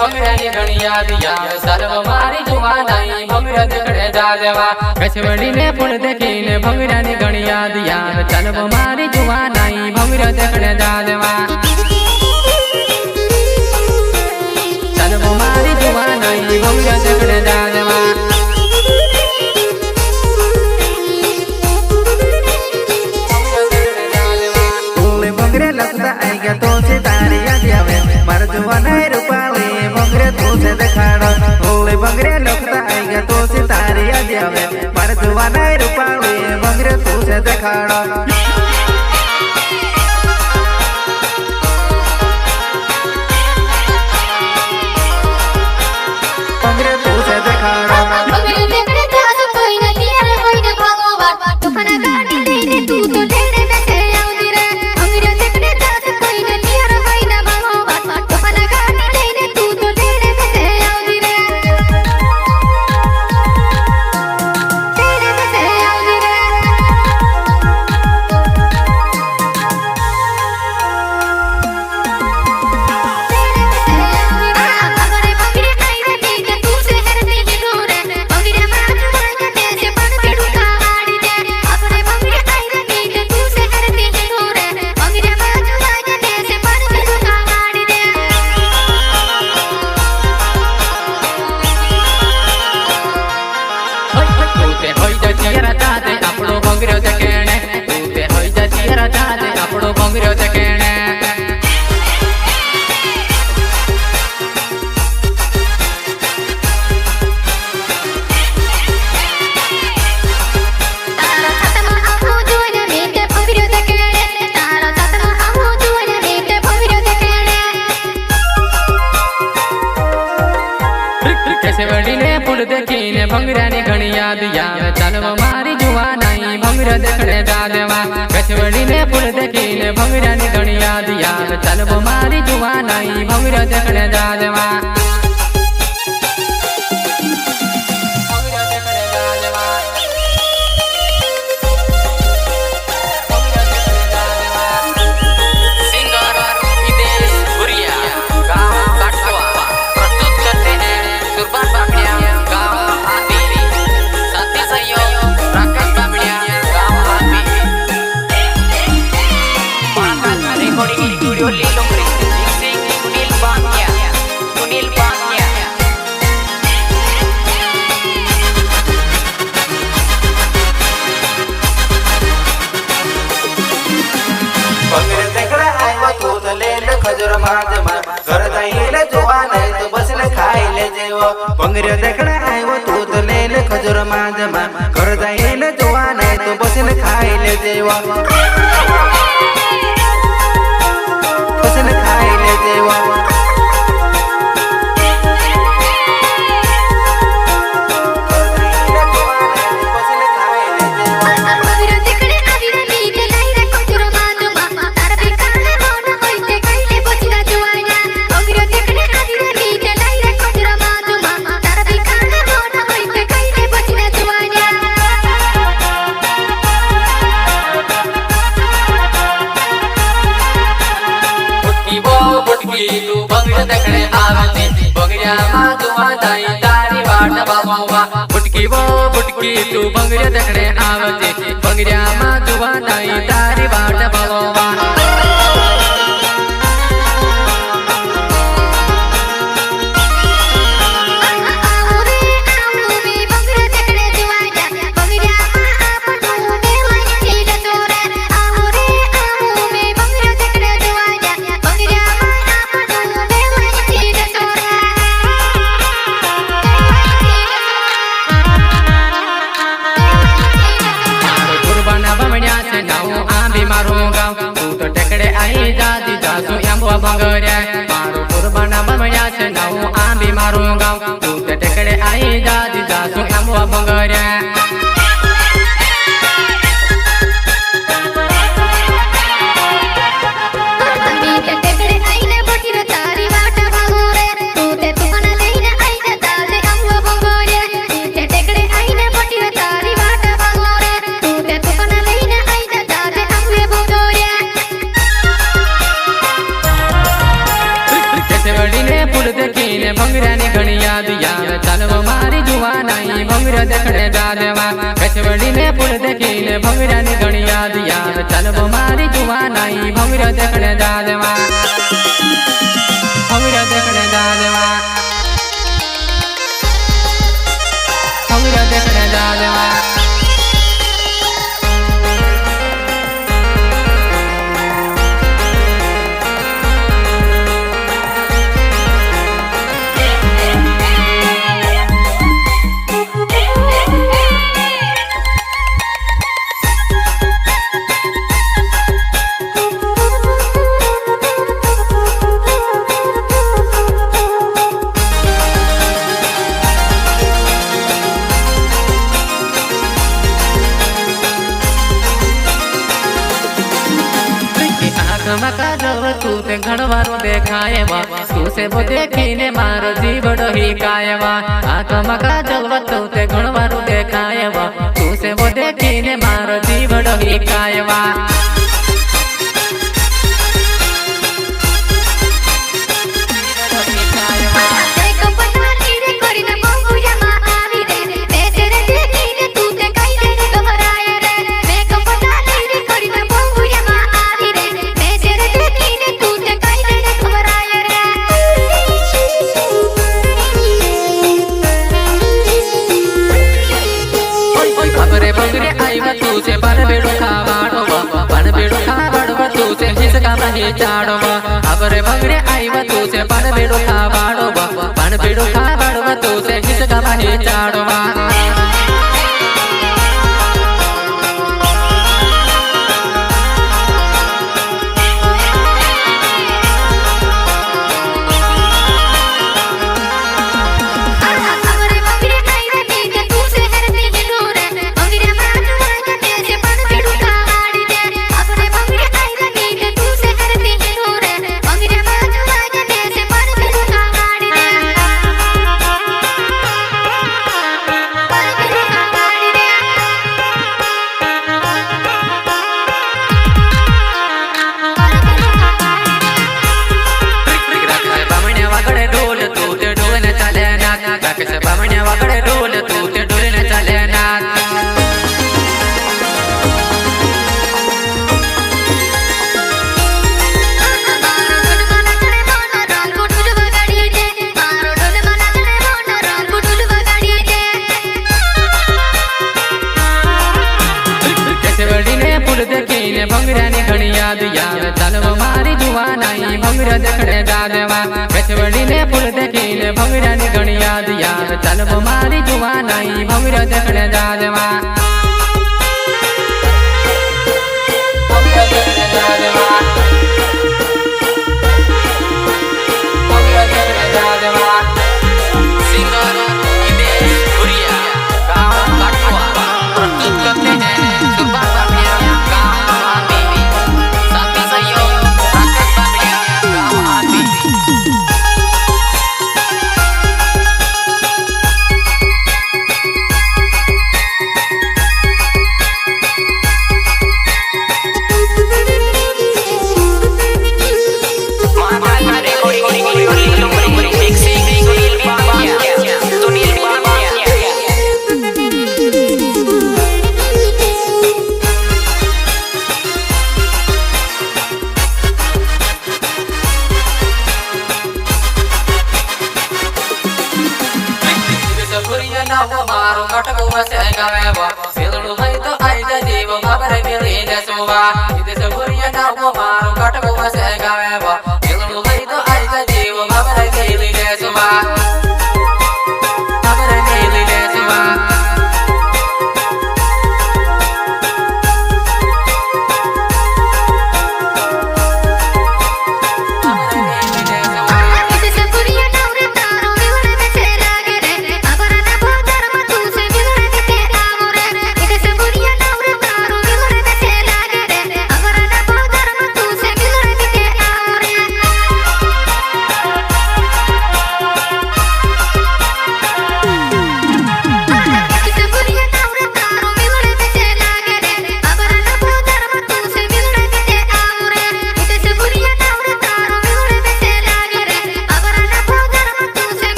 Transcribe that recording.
ભંગરાની ઘણી યાદ આવે સર્વ મારી જુવાનાઈ ભંગરા દેખડે જાજવા કચવડીને ફૂલ દેખીને ભંગરાની ઘણી યાદ આવે સર્વ મારી જુવાનાઈ ભંગરા દેખડે જાજવા સર્વ મારી જુવાનાઈ ભંગરા દેખડે જાજવા ઓલે ભંગરે લખતા આઈ ગયા તો છે તારી યાદ આવે માર જુવાનાઈ રૂપાળી ભંગરે તો છે દેખાડો ઓલે ભંગરે લખતા આઈ ગયા તો છે તારી યાદ આવે માર જુવાનાઈ રૂપાળી ભંગરે તો છે દેખાડો ભંગરે તો છે દેખાડો ભંગરે દેખડે જાજો કોઈ નથી અરે કોઈને ભગવાન તોફાના ગાડી લઈને તું તો ઢેડે બેસે આવતી રે ભંગરે દેખડે જાજો કોઈ નથી અરે કોઈને ભગવાન તોફાના ગાડી લઈને તું તો ઢેડે બેસે આવતી રે ઢેડે બેસે આવતી રે કેસવડીને ફૂલ દેખીને ભંગરાની ઘણી યાદ આવે ચાલવ મારી જુવાનાઈ ભંગરા દેખડે જાજવા કેસવડીને ફૂલ દેખીને ભંગરાની ઘણી યાદ આવે ચાલવ મારી જુવાનાઈ ભંગરા દેખડે જાજવા ખજૂર માંજમાં ઘર જઈને જોવાનાઈ તો બસ ને ખાઈ લેજે ભંગરે દેખડે આવ્યો તું તો લે લે ખજૂર માંજમાં ઘર જઈને જોવાનાઈ તો બસ ને ખાઈ લેજે બસ ને ખાઈ લેજે તું ભંગરા દેખડે આવે ભંગરામાં જુવાનાઈ તારી વાટ બાબા બુટકી વો બુટકી તું ભંગરા દેખડે આવે ભંગરામાં જુવાનાઈ તારી વાટ બાબા गाव तू ते टेकडे आई जा दिजा सु आमवा भंगऱ्या भंगऱ्यानी घणी याद याद चालव मारी जुवानाई भंगरा देखणे जा देवा कचवडीने फूल देखीने भंगऱ्यानी घणी याद याद चालव मारी जुवानाई भंगरा देखणे जा देवा भंगरा देखणे जा देवा भंगरा देखणे जा देवा मका जव तू ते घणवारो देखायवा तू से वो देखीने मारो जीव डही कायवा आक मका जव तू ते घणवारो देखायवा तू से वो देखीने मारो जीव डही कायवा तू से पर बेड़ो खावाड़ो पर बेड़ो खावाड़ो तू से हिसका नहीं चाड़ो अबरे भंगरे आईवा तू से पर बेड़ो खावाड़ो पर बेड़ो खावाड़ो तू से हिसका नहीं चाड़ो भंगऱ्यानी घणी याद याद चालव मारी जुवानाई भंगरा देखणे जा देवा कचवडीने फूल देखीने भंगऱ्यानी घणी याद याद चालव मारी जुवानाई भंगरा देखणे जा देवा भंगरा देखणे जा देवा भंगरा देखणे जा देवा सिंगर इदेश भुरिया गाँव काठवा प्रस्तुत करते हैं सुरबाज मारो मटको बसे गावे बा सिलड़ू है तो आई जा जीव बाबर मिली ने सुवा इधर से बुरिया ना मारो मटको बसे गावे बा